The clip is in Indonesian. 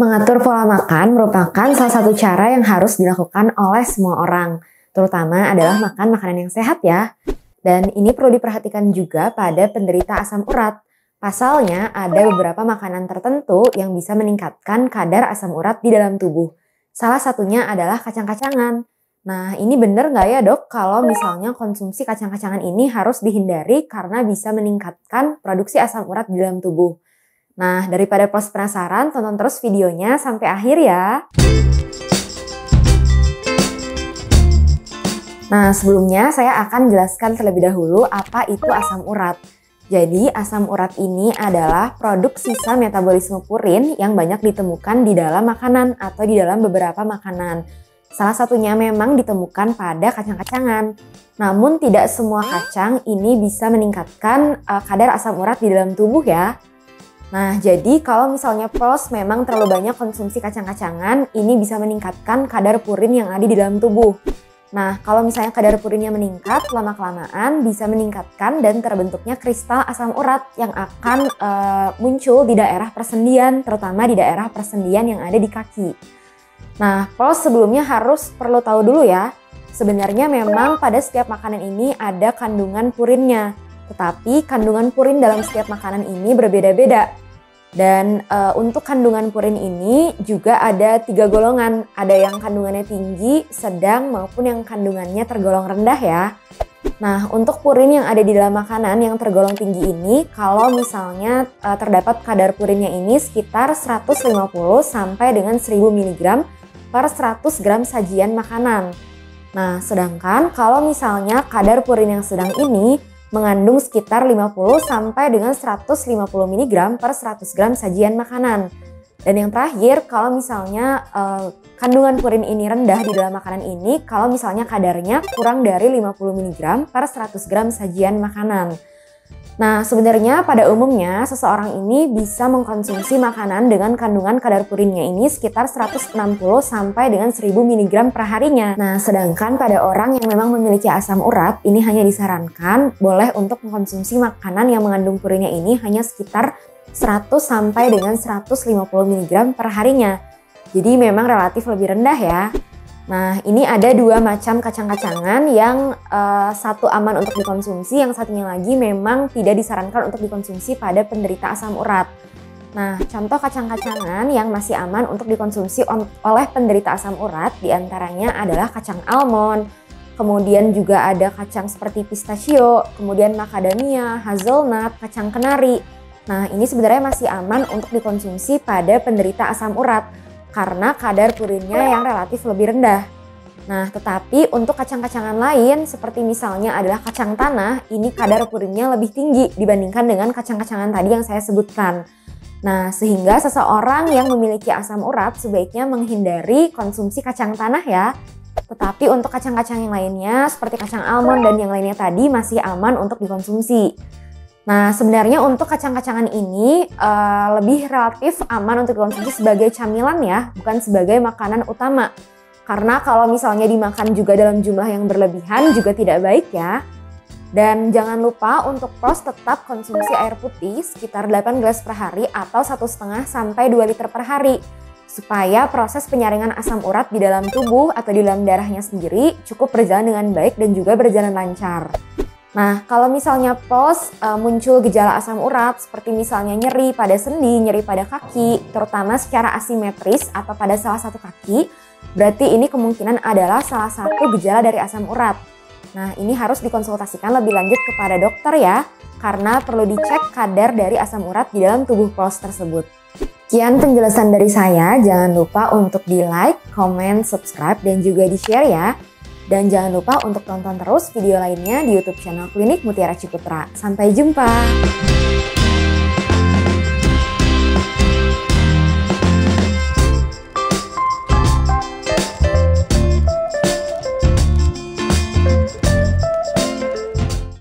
Mengatur pola makan merupakan salah satu cara yang harus dilakukan oleh semua orang, terutama adalah makan makanan yang sehat ya. Dan ini perlu diperhatikan juga pada penderita asam urat. Pasalnya ada beberapa makanan tertentu yang bisa meningkatkan kadar asam urat di dalam tubuh. Salah satunya adalah kacang-kacangan. Nah, ini bener nggak ya dok kalau misalnya konsumsi kacang-kacangan ini harus dihindari karena bisa meningkatkan produksi asam urat di dalam tubuh? Nah, daripada pos penasaran, tonton terus videonya sampai akhir ya. Nah, sebelumnya saya akan jelaskan terlebih dahulu apa itu asam urat. Jadi, asam urat ini adalah produk sisa metabolisme purin yang banyak ditemukan di dalam makanan atau di dalam beberapa makanan. Salah satunya memang ditemukan pada kacang-kacangan. Namun, tidak semua kacang ini bisa meningkatkan kadar asam urat di dalam tubuh ya. Nah, jadi kalau misalnya pros memang terlalu banyak konsumsi kacang-kacangan, ini bisa meningkatkan kadar purin yang ada di dalam tubuh. Nah, kalau misalnya kadar purinnya meningkat, lama-kelamaan bisa meningkatkan dan terbentuknya kristal asam urat yang akan muncul di daerah persendian, terutama di daerah persendian yang ada di kaki. Nah, pros sebelumnya perlu tahu dulu ya, sebenarnya memang pada setiap makanan ini ada kandungan purinnya. Tetapi kandungan purin dalam setiap makanan ini berbeda-beda. Dan untuk kandungan purin ini juga ada 3 golongan. Ada yang kandungannya tinggi, sedang, maupun yang kandungannya tergolong rendah ya. Nah, untuk purin yang ada di dalam makanan yang tergolong tinggi ini, kalau misalnya terdapat kadar purinnya ini sekitar 150 sampai dengan 1000 mg per 100 gram sajian makanan. Nah, sedangkan kalau misalnya kadar purin yang sedang ini mengandung sekitar 50 sampai dengan 150 mg per 100 gram sajian makanan. Dan yang terakhir, kalau misalnya kandungan purin ini rendah di dalam makanan ini, kalau misalnya kadarnya kurang dari 50 mg per 100 gram sajian makanan. Nah, sebenarnya pada umumnya seseorang ini bisa mengkonsumsi makanan dengan kandungan kadar purinnya ini sekitar 160 sampai dengan 1000 mg per harinya. Nah, sedangkan pada orang yang memang memiliki asam urat, ini hanya disarankan boleh untuk mengkonsumsi makanan yang mengandung purinnya ini hanya sekitar 100 sampai dengan 150 mg per harinya. Jadi memang relatif lebih rendah ya. Nah, ini ada 2 macam kacang-kacangan yang satu aman untuk dikonsumsi, yang satunya lagi memang tidak disarankan untuk dikonsumsi pada penderita asam urat. Nah, contoh kacang-kacangan yang masih aman untuk dikonsumsi oleh penderita asam urat diantaranya adalah kacang almond, kemudian juga ada kacang seperti pistachio, kemudian macadamia, hazelnut, kacang kenari. Nah, ini sebenarnya masih aman untuk dikonsumsi pada penderita asam urat karena kadar purinnya yang relatif lebih rendah. Nah, tetapi untuk kacang-kacangan lain seperti misalnya adalah kacang tanah, ini kadar purinnya lebih tinggi dibandingkan dengan kacang-kacangan tadi yang saya sebutkan. Nah, sehingga seseorang yang memiliki asam urat sebaiknya menghindari konsumsi kacang tanah ya. Tetapi untuk kacang-kacang yang lainnya seperti kacang almond dan yang lainnya tadi masih aman untuk dikonsumsi. Nah, sebenarnya untuk kacang-kacangan ini lebih relatif aman untuk dikonsumsi sebagai camilan ya, bukan sebagai makanan utama. Karena kalau misalnya dimakan juga dalam jumlah yang berlebihan juga tidak baik ya. Dan jangan lupa untuk pros tetap konsumsi air putih sekitar 8 gelas per hari atau 1,5 sampai 2 liter per hari. Supaya proses penyaringan asam urat di dalam tubuh atau di dalam darahnya sendiri cukup berjalan dengan baik dan juga berjalan lancar. Nah, kalau misalnya muncul gejala asam urat seperti misalnya nyeri pada sendi, nyeri pada kaki, terutama secara asimetris atau pada salah satu kaki, berarti ini kemungkinan adalah salah satu gejala dari asam urat. Nah, ini harus dikonsultasikan lebih lanjut kepada dokter ya, karena perlu dicek kadar dari asam urat di dalam tubuh pros tersebut. Sekian penjelasan dari saya, jangan lupa untuk di-like, comment, subscribe, dan juga di-share ya. Dan jangan lupa untuk tonton terus video lainnya di YouTube channel Klinik Mutiara Ciputra. Sampai jumpa!